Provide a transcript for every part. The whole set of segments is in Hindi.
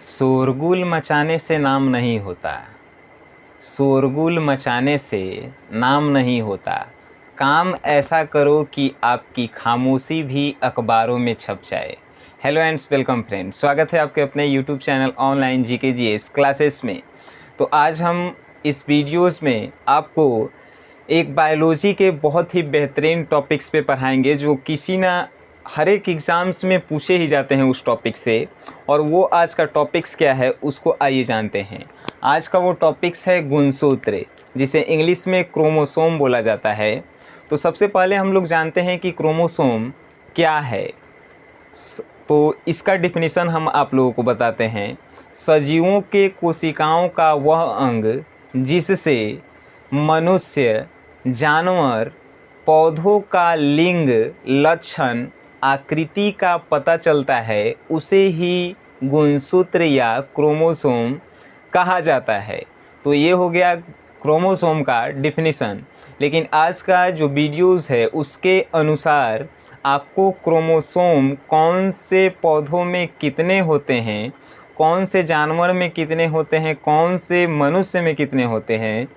शोरगुल मचाने से नाम नहीं होता। शोरगुल मचाने से नाम नहीं होता। काम ऐसा करो कि आपकी खामोशी भी अखबारों में छप जाए। हेलो एंड्स वेलकम फ्रेंड्स, स्वागत है आपके अपने YouTube channel online GK GS classes में। तो आज हम इस वीडियोस में आपको एक बायोलॉजी के बहुत ही बेहतरीन टॉपिक्स पे पढ़ाएंगे जो किसी ना हर एक एग्ज़ाम्स में पूछे ही जाते हैं उस टॉपिक से। और वो आज का टॉपिक्स क्या है उसको आइए जानते हैं। आज का वो टॉपिक्स है गुणसूत्र, जिसे इंग्लिश में क्रोमोसोम बोला जाता है। तो सबसे पहले हम लोग जानते हैं कि क्रोमोसोम क्या है। तो इसका डिफिनीसन हम आप लोगों को बताते हैं। सजीवों के कोशिकाओं का वह अंग जिससे मनुष्य, जानवर, पौधों का लिंग, लक्षण, आकृति का पता चलता है, उसे ही गुणसूत्र या क्रोमोसोम कहा जाता है। तो ये हो गया क्रोमोसोम का डिफिनीसन। लेकिन आज का जो वीडियोस है उसके अनुसार आपको क्रोमोसोम कौन से पौधों में कितने होते हैं, कौन से जानवर में कितने होते हैं, कौन से मनुष्य में कितने होते हैं,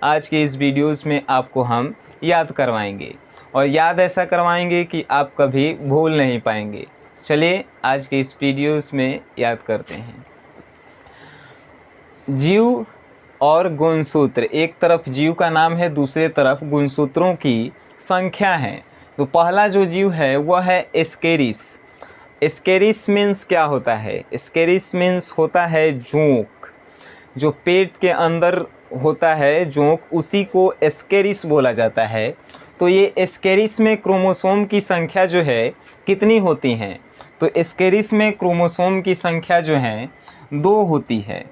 आज के इस वीडियोस में आपको हम याद करवाएंगे। और याद ऐसा करवाएंगे कि आप कभी भूल नहीं पाएंगे। चलिए आज के इस वीडियोस में याद करते हैं। जीव और गुणसूत्र, एक तरफ जीव का नाम है, दूसरे तरफ गुणसूत्रों की संख्या है। तो पहला जो जीव है वह है एस्केरिस। एस्केरिस मीन्स क्या होता है? एस्केरिस मीन्स होता है जोंक। जो पेट के अंदर होता है जोंक, उसी को एस्केरिस बोला जाता है। तो ये एस्केरिस में क्रोमोसोम की संख्या जो है कितनी होती हैं? तो एस्केरिस में क्रोमोसोम की संख्या जो है 2 होती है।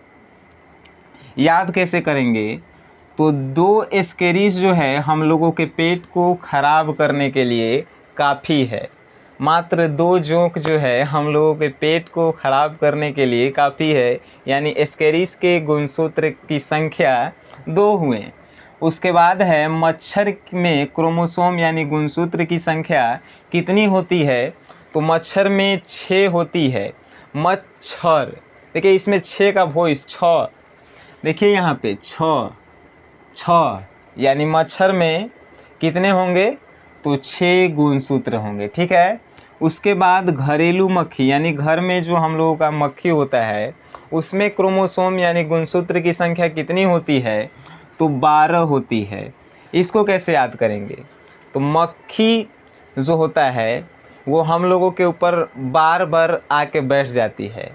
याद कैसे करेंगे? तो 2 एस्केरिस जो है हम लोगों के पेट को ख़राब करने के लिए काफ़ी है। मात्र 2 जोंक जो है हम लोगों के पेट को ख़राब करने के लिए काफ़ी है। यानी एस्केरिस के गुणसूत्र की संख्या 2 हुए। उसके बाद है मच्छर में क्रोमोसोम यानी गुणसूत्र की संख्या कितनी होती है? तो मच्छर में 6 होती है। मच्छर, देखिए इसमें 6 का वॉइस 6, देखिए यहाँ पे 6 यानी मच्छर में कितने होंगे? तो 6 गुणसूत्र होंगे। ठीक है। उसके बाद घरेलू मक्खी यानी घर में जो हम लोगों का मक्खी होता है उसमें क्रोमोसोम यानी गुणसूत्र की संख्या कितनी होती है? तो 12 होती है। इसको कैसे याद करेंगे? तो मक्खी जो होता है वो हम लोगों के ऊपर बार बार आके बैठ जाती है।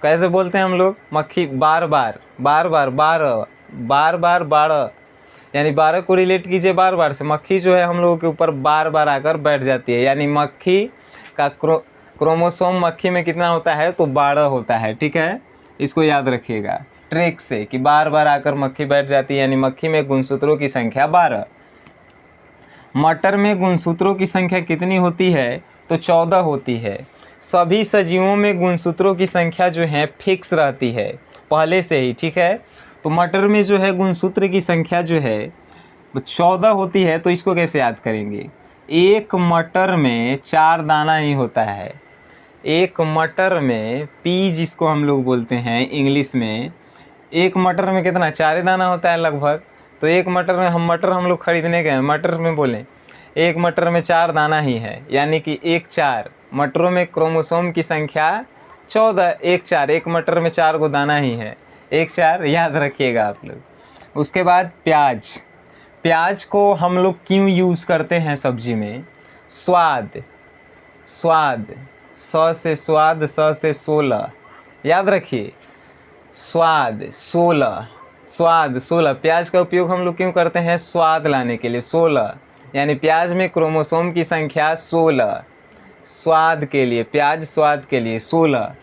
कैसे बोलते हैं हम लोग? मक्खी बार बार 12 यानी 12 को रिलेट कीजिए बार बार से। मक्खी जो है हम लोगों के ऊपर बार बार आकर बैठ जाती है। यानी मक्खी का क्रोमोसोम मक्खी में कितना होता है? तो 12 होता है। ठीक है, इसको याद रखिएगा ट्रिक से कि बार बार आकर मक्खी बैठ जाती है, यानी मक्खी में गुणसूत्रों की संख्या 12। मटर में गुणसूत्रों की संख्या कितनी होती है? तो 14 होती है। सभी सजीवों में गुणसूत्रों की संख्या जो है फिक्स रहती है पहले से ही। ठीक है। तो मटर में जो है गुणसूत्र की संख्या जो है 14 होती है। तो इसको कैसे याद करेंगे? एक मटर में 4 दाना ही होता है। एक मटर में पी जिसको हम लोग बोलते हैं इंग्लिश में, एक मटर में कितना? 4 दाना होता है लगभग। तो एक मटर में हम लोग खरीदने गए, मटर में बोलें एक मटर में 4 दाना ही है, यानी कि 1 4। मटरों में क्रोमोसोम की संख्या 14, 1 4, एक मटर में 4 को दाना ही है, 1 4 याद रखिएगा आप लोग। उसके बाद प्याज। प्याज को हम लोग क्यों यूज़ करते हैं सब्जी में? स्वाद, स से स्वाद, स से 16 याद रखिए। स्वाद 16 प्याज का उपयोग हम लोग क्यों करते हैं? स्वाद लाने के लिए। 16 यानी प्याज में क्रोमोसोम की संख्या 16, स्वाद के लिए, प्याज स्वाद के लिए 16,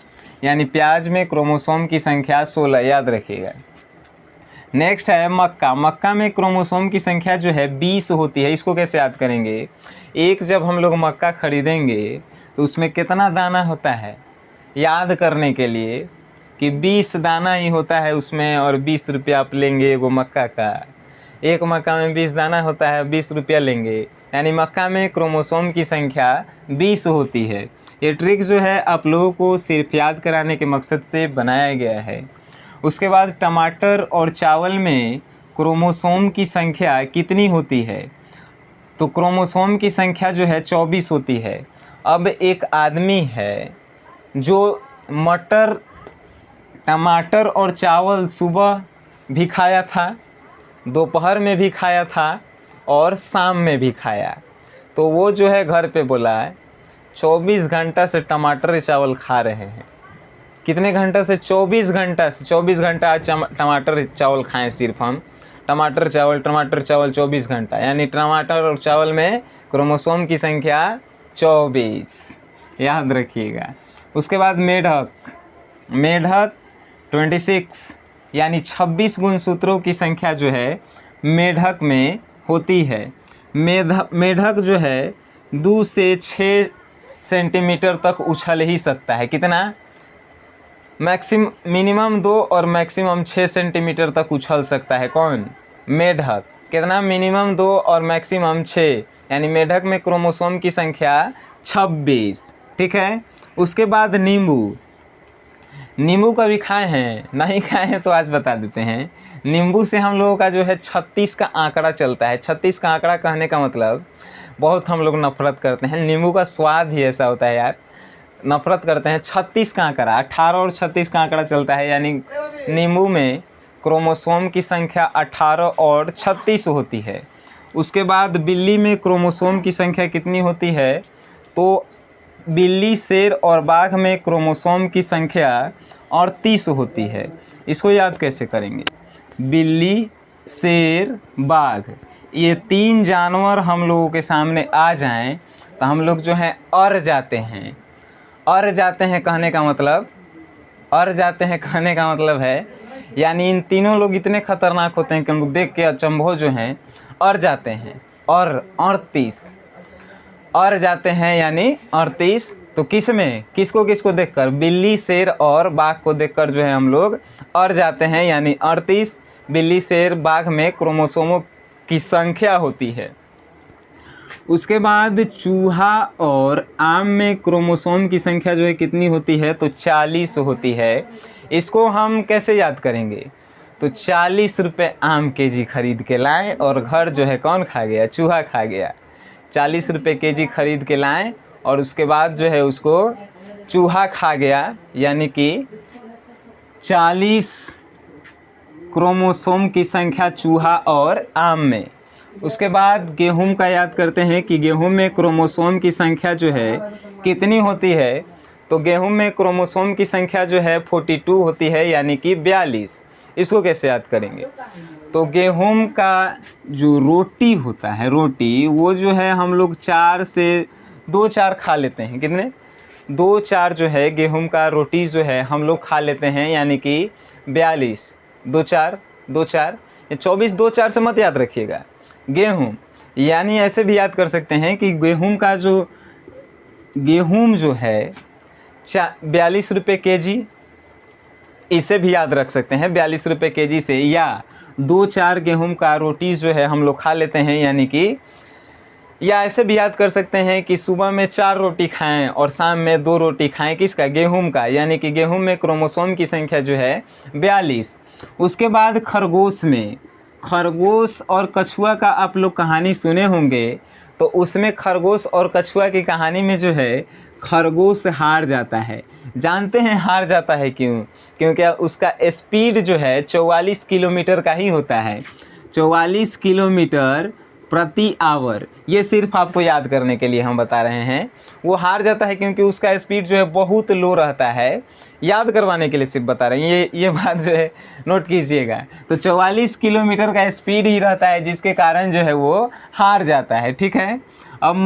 यानी प्याज में क्रोमोसोम की संख्या 16 याद रखिएगा। नेक्स्ट है मक्का। मक्का में क्रोमोसोम की संख्या जो है 20 होती है। इसको कैसे याद करेंगे? एक जब हम लोग मक्का खरीदेंगे तो उसमें कितना दाना होता है? याद करने के लिए कि 20 दाना ही होता है उसमें, और 20 रुपया आप लेंगे वो मक्का का। एक मक्का में 20 दाना होता है, 20 रुपया लेंगे, यानी मक्का में क्रोमोसोम की संख्या 20 होती है। ये ट्रिक जो है आप लोगों को सिर्फ याद कराने के मकसद से बनाया गया है। उसके बाद टमाटर और चावल में क्रोमोसोम की संख्या कितनी होती है? तो क्रोमोसोम की संख्या जो है 24 होती है। अब एक आदमी है जो टमाटर और चावल सुबह भी खाया था, दोपहर में भी खाया था और शाम में भी खाया। तो वो जो है घर पे बोला है 24 घंटा से टमाटर चावल खा रहे हैं। कितने घंटा से? 24 घंटा से। 24 घंटा आज टमाटर चावल खाएं सिर्फ हम, टमाटर चावल 24 घंटा, यानी टमाटर और चावल में क्रोमोसोम की संख्या 24, याद रखिएगा। उसके बाद मेढक 26, यानी 26 गुणसूत्रों की संख्या जो है मेढक में होती है। मेढक जो है 2 से 6 सेंटीमीटर तक उछल ही सकता है। कितना? मिनिमम 2 और मैक्सिमम 6 सेंटीमीटर तक उछल सकता है। कौन? मेढक। कितना? मिनिमम 2 और मैक्सिमम 6, यानी मेढक में क्रोमोसोम की संख्या 26। ठीक है। उसके बाद नींबू कभी खाए हैं? नहीं खाए हैं तो आज बता देते हैं। नींबू से हम लोगों का जो है 36 का आंकड़ा चलता है। 36 का आंकड़ा कहने का मतलब बहुत हम लोग नफरत करते हैं, नींबू का स्वाद ही ऐसा होता है यार, नफरत करते हैं। 36 का आंकड़ा, 18 और 36 का आंकड़ा चलता है, यानी नींबू में क्रोमोसोम की संख्या 18 और 36 होती है। उसके बाद बिल्ली में क्रोमोसोम की संख्या कितनी होती है? तो बिल्ली, शेर और बाघ में क्रोमोसोम की संख्या 38 होती है। इसको याद कैसे करेंगे? बिल्ली, शेर, बाघ, ये 3 जानवर हम लोगों के सामने आ जाएं तो हम लोग जो हैं अर जाते हैं। अर जाते हैं कहने का मतलब है, यानी इन तीनों लोग इतने खतरनाक होते हैं कि हम लोग देख के अचंभव जो हैं अर जाते हैं। और 38 अर जाते हैं, यानी 38। तो किसको देखकर? बिल्ली, शेर और बाघ को देखकर जो है हम लोग अर जाते हैं, यानी 38 बिल्ली, शेर, बाघ में क्रोमोसोमों की संख्या होती है। उसके बाद चूहा और आम में क्रोमोसोम की संख्या जो है कितनी होती है? तो 40 होती है। इसको हम कैसे याद करेंगे? तो 40 रुपये आम केजी खरीद के लाएं और घर जो है कौन खा गया? चूहा खा गया। 40 रुपये केजी खरीद के लाएं और उसके बाद जो है उसको चूहा खा गया, यानी कि 40 क्रोमोसोम की संख्या चूहा और आम में। उसके बाद गेहूं का याद करते हैं कि गेहूं में क्रोमोसोम की संख्या जो है कितनी होती है? तो गेहूं में क्रोमोसोम की संख्या जो है 42 होती है, यानी कि 42। इसको कैसे याद करेंगे? तो गेहूं का जो रोटी होता है, रोटी वो जो है हम लोग 4 से 2-4 खा लेते हैं। कितने? 2-4 जो है गेहूं का रोटी जो है हम लोग खा लेते हैं, यानी कि 42। 2-4 ये 24 2-4 से मत याद रखिएगा। गेहूं, यानी ऐसे भी याद कर सकते हैं कि गेहूं जो है 42 रुपये केजी, इसे भी याद रख सकते हैं 42 रुपये केजी से। या 2-4 गेहूं का रोटी जो है हम लोग खा लेते हैं, यानी कि, या ऐसे भी याद कर सकते हैं कि सुबह में 4 रोटी खाएं और शाम में 2 रोटी खाएं। किसका? गेहूं का, यानी कि गेहूं में क्रोमोसोम की संख्या जो है 42। उसके बाद खरगोश और कछुआ का आप लोग कहानी सुने होंगे। तो उसमें खरगोश और कछुआ की कहानी में जो है खरगोश हार जाता है। जानते हैं हार जाता है क्यों? क्योंकि उसका स्पीड जो है 44 किलोमीटर का ही होता है, 44 किलोमीटर प्रति आवर। ये सिर्फ आपको याद करने के लिए हम बता रहे हैं। वो हार जाता है क्योंकि उसका स्पीड जो है बहुत लो रहता है। याद करवाने के लिए सिर्फ बता रहे हैं, ये बात जो है नोट कीजिएगा। तो 44 किलोमीटर का स्पीड ही रहता है, जिसके कारण जो है वो हार जाता है। ठीक है। अब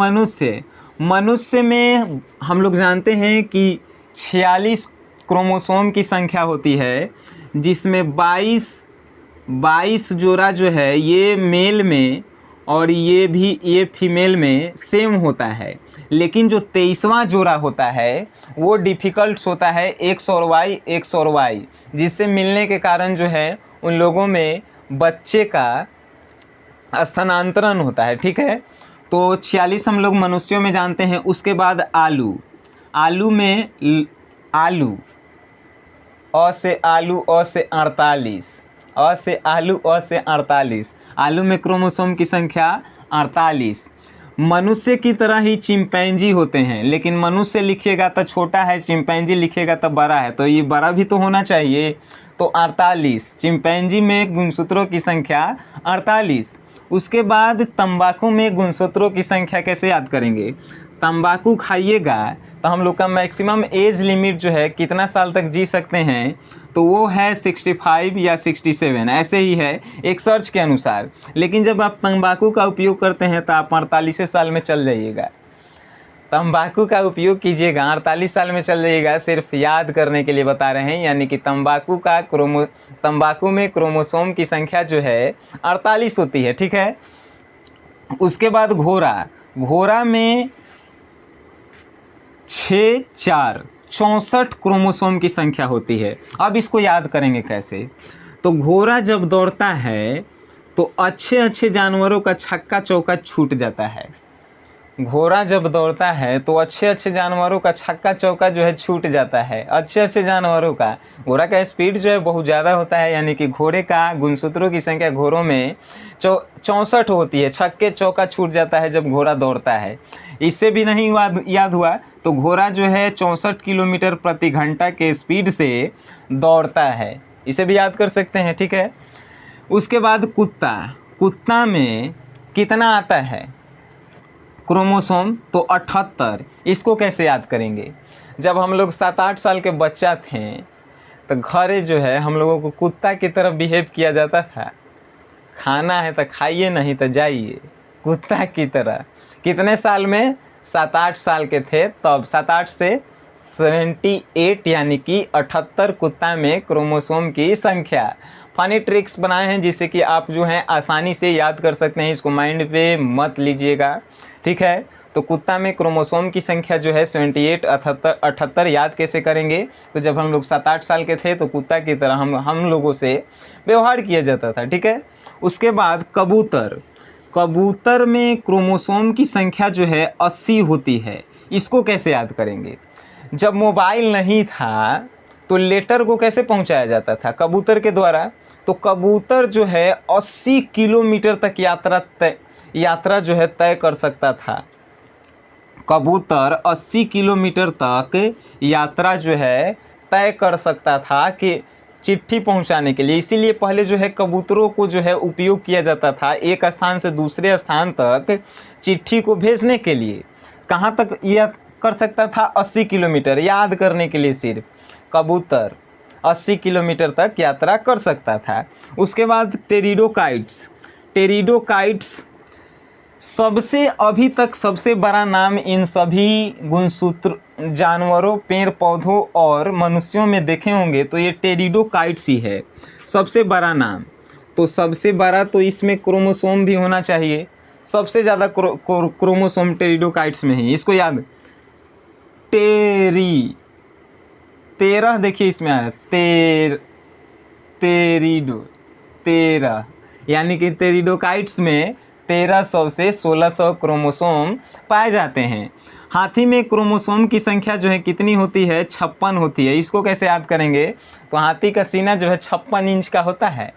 मनुष्य में हम लोग जानते हैं कि 46 क्रोमोसोम की संख्या होती है, जिसमें 22 जोड़ा जो है ये मेल में और ये फीमेल में सेम होता है। लेकिन जो 23वां जोड़ा होता है वो डिफ़िकल्ट होता है, X और Y, जिससे मिलने के कारण जो है उन लोगों में बच्चे का स्थानांतरण होता है। ठीक है। तो 46 हम लोग मनुष्यों में जानते हैं। उसके बाद आलू में आलू, अ से आलू, अ से 48, अ से आलू, अ से 48। आलू में क्रोमोसोम की संख्या 48। मनुष्य की तरह ही चिंपैंजी होते हैं, लेकिन मनुष्य लिखिएगा तो छोटा है, चिंपैंजी लिखिएगा तो बड़ा है, तो ये बड़ा भी तो होना चाहिए। तो 48, चिंपैंजी में गुणसूत्रों की संख्या 48। उसके बाद तंबाकू में गुणसूत्रों की संख्या कैसे याद करेंगे? तंबाकू खाइएगा तो हम लोग का मैक्सिमम एज लिमिट जो है कितना साल तक जी सकते हैं, तो वो है 65 या 67, ऐसे ही है एक सर्च के अनुसार। लेकिन जब आप तंबाकू का उपयोग करते हैं तो आप 48 साल में चल जाइएगा। तंबाकू का उपयोग कीजिएगा, 48 साल में चल जाइएगा। सिर्फ याद करने के लिए बता रहे हैं, यानी कि तंबाकू में क्रोमोसोम की संख्या जो है 48 होती है, ठीक है। उसके बाद घोड़ा में 6 4 64 क्रोमोसोम की संख्या होती है। अब इसको याद करेंगे कैसे? तो घोड़ा जब दौड़ता है तो अच्छे जानवरों का छक्का चौका छूट जाता है। घोड़ा जब दौड़ता है तो अच्छे जानवरों का छक्का चौका जो है छूट जाता है, अच्छे जानवरों का। घोड़ा का स्पीड जो है बहुत ज़्यादा होता है, यानी कि घोड़े का गुणसूत्रों की संख्या घोड़ों में 64 होती है। छक्के चौका छूट जाता है जब घोड़ा दौड़ता है। इससे भी नहीं याद हुआ तो घोड़ा जो है 64 किलोमीटर प्रति घंटा के स्पीड से दौड़ता है, इसे भी याद कर सकते हैं, ठीक है। उसके बाद कुत्ता में कितना आता है क्रोमोसोम? तो 78। इसको कैसे याद करेंगे? जब हम लोग 7-8 साल के बच्चा थे तो घरे जो है हम लोगों को कुत्ता की तरफ बिहेव किया जाता था। खाना है तो खाइए, नहीं तो जाइए, कुत्ता की तरह। कितने साल में? 7-8 साल के थे तब। 7-8 से 78, यानी कि 78 कुत्ता में क्रोमोसोम की संख्या। फनी ट्रिक्स बनाए हैं जिससे कि आप जो हैं आसानी से याद कर सकते हैं, इसको माइंड पे मत लीजिएगा, ठीक है। तो कुत्ता में क्रोमोसोम की संख्या जो है 78, 78 याद कैसे करेंगे? तो जब हम लोग 7-8 साल के थे तो कुत्ता की तरह हम लोगों से व्यवहार किया जाता था, ठीक है। उसके बाद कबूतर में क्रोमोसोम की संख्या जो है 80 होती है। इसको कैसे याद करेंगे? जब मोबाइल नहीं था तो लेटर को कैसे पहुंचाया जाता था? कबूतर के द्वारा। तो कबूतर जो है 80 किलोमीटर तक यात्रा जो है तय कर सकता था। कबूतर 80 किलोमीटर तक यात्रा जो है तय कर सकता था कि चिट्ठी पहुंचाने के लिए। इसीलिए पहले जो है कबूतरों को जो है उपयोग किया जाता था एक स्थान से दूसरे स्थान तक चिट्ठी को भेजने के लिए। कहाँ तक यह कर सकता था? 80 किलोमीटर। याद करने के लिए सिर्फ कबूतर 80 किलोमीटर तक यात्रा कर सकता था। उसके बाद टेरिडोकाइट्स सबसे अभी तक सबसे बड़ा नाम इन सभी गुणसूत्र जानवरों, पेड़ पौधों और मनुष्यों में देखे होंगे तो ये टेरिडोकाइट्स ही है सबसे बड़ा नाम। तो सबसे बड़ा तो इसमें क्रोमोसोम भी होना चाहिए। सबसे ज़्यादा क्रोमोसोम टेरिडोकाइट्स में ही। इसको याद 13 देखिए इसमें आया 13, यानी कि टेरिडोकाइट्स में 1300 से 1600 क्रोमोसोम पाए जाते हैं। हाथी में क्रोमोसोम की संख्या जो है कितनी होती है? 56 होती है। इसको कैसे याद करेंगे? तो हाथी का सीना जो है 56 इंच का होता है।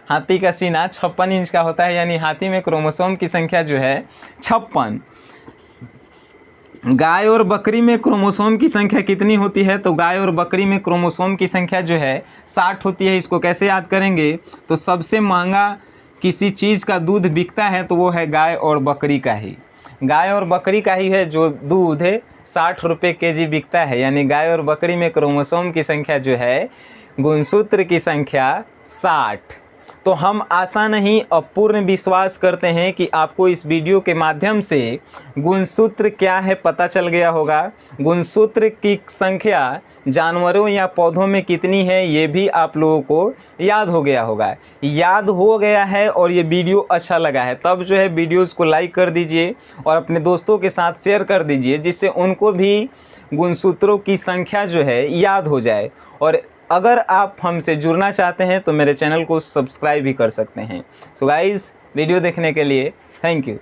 हाथी का सीना 56 इंच का होता है, यानी हाथी में क्रोमोसोम की संख्या जो है 56। गाय और बकरी में क्रोमोसोम की संख्या कितनी होती है? तो गाय और बकरी में क्रोमोसोम की संख्या जो है 60 होती है। इसको कैसे याद करेंगे? तो सबसे महंगा किसी चीज़ का दूध बिकता है तो वो है गाय और बकरी का ही। गाय और बकरी का ही है जो दूध 60 रुपये केजी बिकता है, यानी गाय और बकरी में क्रोमोसोम की संख्या जो है, गुणसूत्र की संख्या 60। तो हम आशा नहीं अपूर्ण विश्वास करते हैं कि आपको इस वीडियो के माध्यम से गुणसूत्र क्या है पता चल गया होगा। गुणसूत्र की संख्या जानवरों या पौधों में कितनी है ये भी आप लोगों को याद हो गया होगा। याद हो गया है और ये वीडियो अच्छा लगा है तब जो है वीडियोज़ को लाइक कर दीजिए और अपने दोस्तों के साथ शेयर कर दीजिए, जिससे उनको भी गुणसूत्रों की संख्या जो है याद हो जाए। और अगर आप हमसे जुड़ना चाहते हैं तो मेरे चैनल को सब्सक्राइब भी कर सकते हैं। सो गाइज़, वीडियो देखने के लिए थैंक यू।